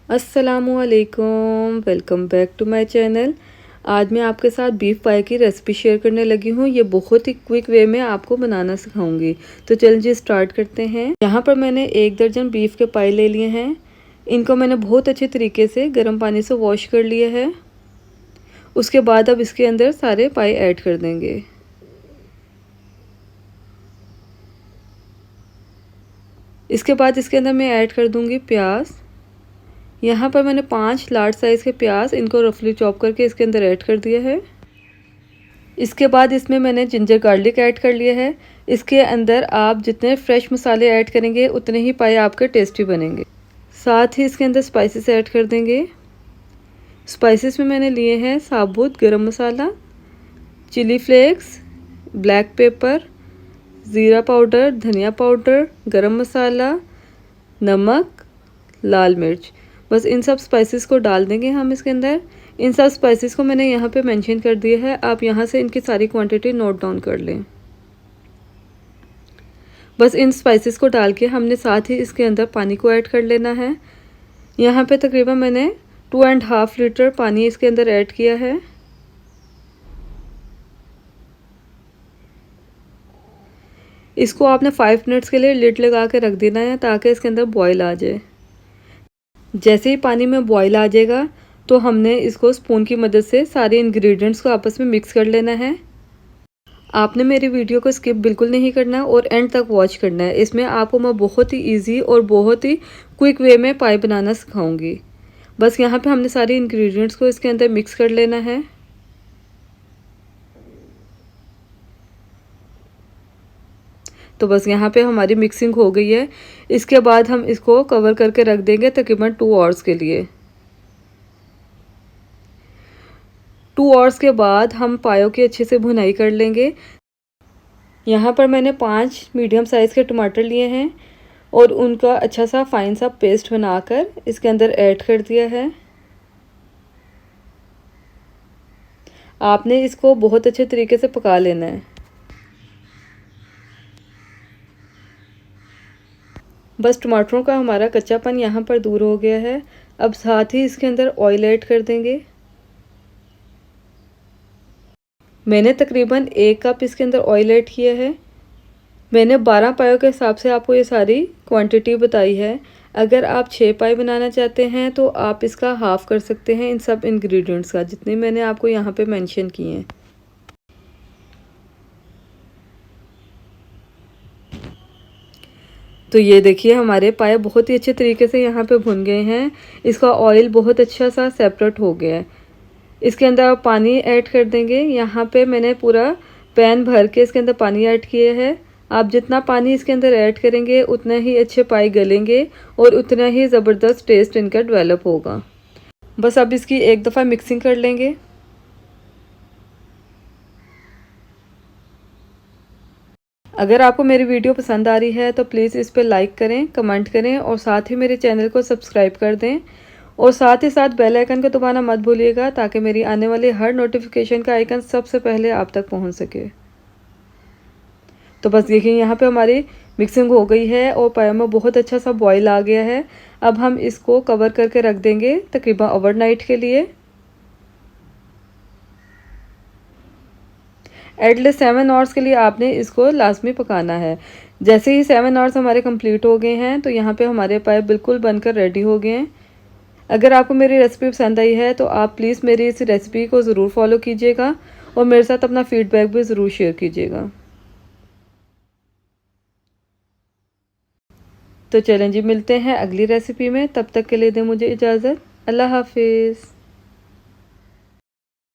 अस्सलामुअलैकुम, welcome back to my channel. आज मैं आपके साथ बीफ पाई की रेसिपी शेयर करने लगी हूँ। ये बहुत ही क्विक वे में आपको बनाना सिखाऊंगी। तो चलिए जी स्टार्ट करते हैं। यहाँ पर मैंने 1 दर्जन बीफ के पाई ले लिए हैं। इनको मैंने बहुत अच्छे तरीके से गर्म पानी से वॉश कर लिया है। उसके बाद अब इसके अंदर सारे पाई ऐड कर देंगे। इसके बाद इसके अंदर मैं ऐड कर दूंगी प्याज। यहाँ पर मैंने 5 लार्ज साइज़ के प्याज, इनको रफली चॉप करके इसके अंदर ऐड कर दिया है। इसके बाद इसमें मैंने जिंजर गार्लिक ऐड कर लिया है। इसके अंदर आप जितने फ्रेश मसाले ऐड करेंगे उतने ही पाए आपके टेस्टी बनेंगे। साथ ही इसके अंदर स्पाइसेस ऐड कर देंगे। स्पाइसेस में मैंने लिए हैं साबुत गरम मसाला, चिली फ्लेक्स, ब्लैक पेपर, ज़ीरा पाउडर, धनिया पाउडर, गरम मसाला, नमक, लाल मिर्च। बस इन सब स्पाइसेस को डाल देंगे हम इसके अंदर। इन सब स्पाइसेस को मैंने यहाँ पे मेंशन कर दिया है। आप यहाँ से इनकी सारी क्वांटिटी नोट डाउन कर लें। बस इन स्पाइसेस को डाल के हमने साथ ही इसके अंदर पानी को ऐड कर लेना है। यहाँ पे तकरीबन मैंने 2.5 लीटर पानी इसके अंदर ऐड किया है। इसको आपने 5 मिनट्स के लिए लिड लगा के रख देना है ताकि इसके अंदर बॉयल आ जाए। जैसे ही पानी में बॉयल आ जाएगा तो हमने इसको स्पून की मदद से सारे इंग्रेडिएंट्स को आपस में मिक्स कर लेना है। आपने मेरी वीडियो को स्किप बिल्कुल नहीं करना और एंड तक वॉच करना है। इसमें आपको मैं बहुत ही इजी और बहुत ही क्विक वे में पाई बनाना सिखाऊंगी। बस यहाँ पे हमने सारे इंग्रेडिएंट्स को इसके अंदर मिक्स कर लेना है। तो बस यहाँ पे हमारी मिक्सिंग हो गई है। इसके बाद हम इसको कवर करके रख देंगे तकरीबन 2 आवर्स के लिए। 2 आवर्स के बाद हम पायों की अच्छे से भुनाई कर लेंगे। यहाँ पर मैंने 5 मीडियम साइज़ के टमाटर लिए हैं और उनका अच्छा सा फाइन सा पेस्ट बनाकर इसके अंदर ऐड कर दिया है। आपने इसको बहुत अच्छे तरीके से पका लेना है। बस टमाटरों का हमारा कच्चापन यहाँ पर दूर हो गया है। अब साथ ही इसके अंदर ऑयल ऐड कर देंगे। मैंने तकरीबन 1 कप इसके अंदर ऑयल ऐड किया है। मैंने 12 पायों के हिसाब से आपको ये सारी क्वांटिटी बताई है। अगर आप 6 पाई बनाना चाहते हैं तो आप इसका हाफ़ कर सकते हैं इन सब इंग्रेडिएंट्स का, जितने मैंने आपको यहाँ पे मेंशन किए हैं। तो ये देखिए हमारे पाए बहुत ही अच्छे तरीके से यहाँ पे भुन गए हैं। इसका ऑयल बहुत अच्छा सा सेपरेट हो गया है। इसके अंदर आप पानी ऐड कर देंगे। यहाँ पे मैंने पूरा पैन भर के इसके अंदर पानी ऐड किया है। आप जितना पानी इसके अंदर ऐड करेंगे उतना ही अच्छे पाई गलेंगे और उतना ही ज़बरदस्त टेस्ट इनका डेवलप होगा। बस अब इसकी एक दफ़ा मिक्सिंग कर लेंगे। अगर आपको मेरी वीडियो पसंद आ रही है तो प्लीज़ इस पर लाइक करें, कमेंट करें और साथ ही मेरे चैनल को सब्सक्राइब कर दें और साथ ही साथ बेल आइकन को दबाना मत भूलिएगा ताकि मेरी आने वाली हर नोटिफिकेशन का आइकन सबसे पहले आप तक पहुंच सके। तो बस देखिए यहाँ पे हमारी मिक्सिंग हो गई है और पाया में बहुत अच्छा सा बॉयल आ गया है। अब हम इसको कवर करके रख देंगे तकरीबन ओवरनाइट के लिए। एटलीस्ट 7 आवर्स के लिए आपने इसको लाजमी पकाना है। जैसे ही 7 आवर्स हमारे कंप्लीट हो गए हैं तो यहाँ पे हमारे पाए बिल्कुल बनकर रेडी हो गए हैं। अगर आपको मेरी रेसिपी पसंद आई है तो आप प्लीज़ मेरी इस रेसिपी को ज़रूर फॉलो कीजिएगा और मेरे साथ अपना फ़ीडबैक भी ज़रूर शेयर कीजिएगा। तो चलें जी, मिलते हैं अगली रेसिपी में। तब तक के लिए दें मुझे इजाज़त। अल्लाह हाफिज़।